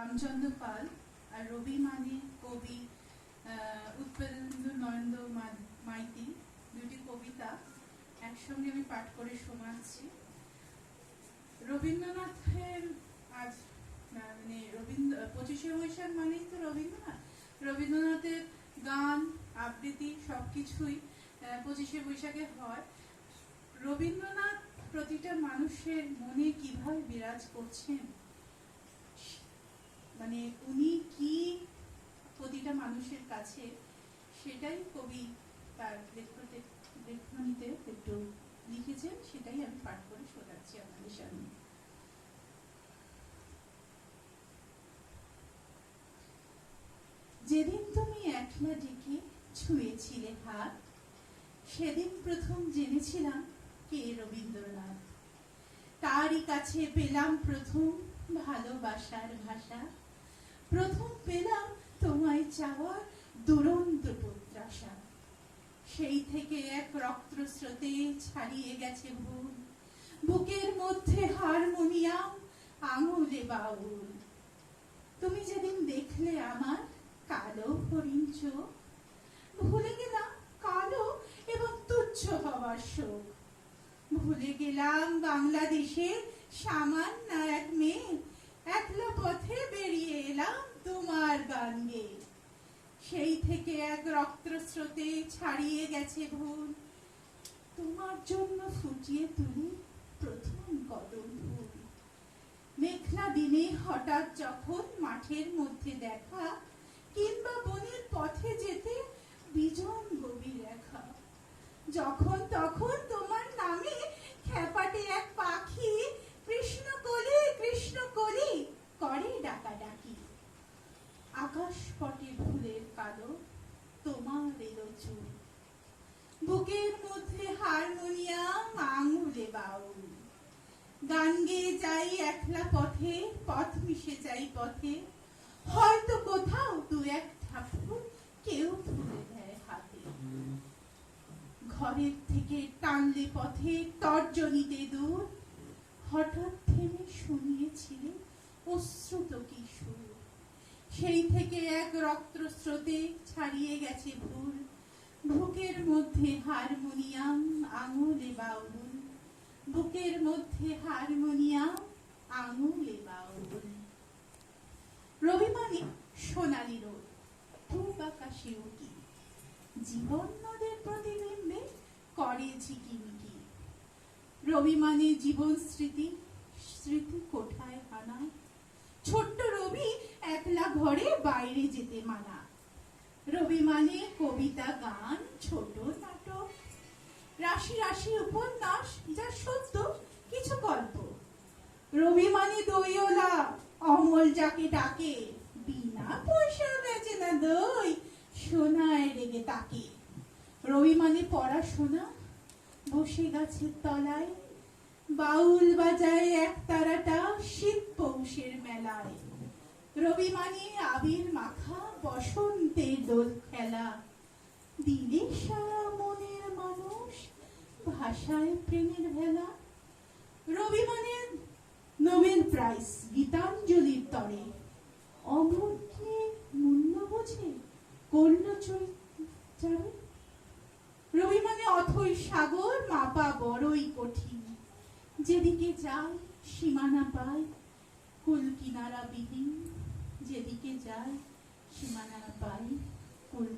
রামচন্দ্র পাল আর রবি মানে কবি উৎপেন্দ্র নরেন্দ্র মাইতি, দুটি কবিতা একসঙ্গে আমি পাঠ করে শোনাচ্ছি। রবীন্দ্রনাথের আজ মানে 25শে বৈশাখ মানেই তো রবীন্দ্রনাথের গান আবৃত্তি সবকিছুই 25শে বৈশাখে হয়। রবীন্দ্রনাথ প্রতিটা মানুষের মনে কিভাবে বিরাজ করছেন, মানে উনি কি প্রতিটা মানুষের কাছে, সেটাই কবি তার লেখনীতে একটু লিখেছেন, সেটাই আমি পাঠ করে শোনাচ্ছি আপনাদের সামনে। যেদিন তুমি একলা ডেকে ছুঁয়েছিলে হাত, সেদিন প্রথম জেনেছিলাম কে রবীন্দ্রনাথ। তারই কাছে পেলাম প্রথম ভালোবাসার ভাষা, প্রথম পেলাম তোমায় চাওয়ার দুরন্ত প্রত্যাশা। সেই থেকে এক রক্তস্রোতে ছাড়িয়ে গেছে ভুল, বুকের মধ্যে হারমোনিয়াম আঙুলে বাউল। তুমি যেদিন দেখলে আমার কালো হরিণ চোখ, ভুলে গেলাম কালো এবং তুচ্ছ হওয়ার শোক। ভুলে গেলাম বাংলাদেশের সামান্য এক মেয়ে, একলা পথে বেরিয়ে এলাম তোমার গান গেয়ে। সেই থেকে এক রক্তস্রোতে ছাড়িয়ে গেছে ভুল, তোমার জন্য ফুটিয়ে তুলি প্রথম কদম ফুল। মেঘলা দিনে হঠাৎ যখন মাঠের মধ্যে দেখা, কিংবা বনের পথে যেতে বিজন গভীর রেখা, যখন তখন তোমার নামে খ্যাপাটে এক পাখি কৃষ্ণ কলি করে ডাকাডাকি। আকাশ পটে ফুলের কালো তোমার এলো চুল, বুকের মধ্যে হারমোনিয়াম আঙুলে বাউল। গান গেয়ে যাই একলা পথে, পথ মিশে যাই পথে, হয়তো কোথাও দু এক ঠাকুর কেউ তুলে দেয় হাতে। ঘরের থেকে টানলে পথে তর্জনীতে দূর, হঠাৎ থেমে শুনিয়েছিলে অশ্রুত কি সুর। সেই থেকে এক রক্তস্রোতে ছাড়িয়ে গেছে ভুল, বুকের মধ্যে হারমোনিয়াম আঙুলে বাউল। বুকের মধ্যে হারমোনিয়াম আঙুলে বাউল। রবি মানে সোনালী রোদ, পূব আকাশে উকি, জীবন নদের প্রতিবিম্বে করে ঝিকিমিকি। রবি মানে জীবন স্মৃতি, স্মৃতি কোঠায় হানা, ছোট্ট রবি একলা ঘরে বাইরে যেতে মানা। রবি মানে কবিতা গান ছোট নাটক, রাশি রাশি উপন্যাস যা সত্য কিছু গল্প। রবি মানে দইওয়ালা অমল যাকে ডাকে, বিনা পয়সা বেচে না দই, সোনায় রেগে তাকে। রবি মানে পড়াশোনা, বসে গাছের তলায় বাউল বাজায় এক তারাটা শীত পৌষের মেলায়। রবি মানে আবির মাখা বসন্তের দোল খেলা, দিলে সারা মনের মানুষ ভাষায় প্রেমের ভেলা। রবি মানে নোবেল প্রাইজ গীতাঞ্জলির তরে, অমরকে মূল্য বোঝে করল চরিত্রে। রবি মানে অথই সাগর মাপা বড়ই কঠিন, যেদিকে যায় সীমানা পায় কুল কিনারা বিহীন। যেদিকে যায় সীমানা পায় কুল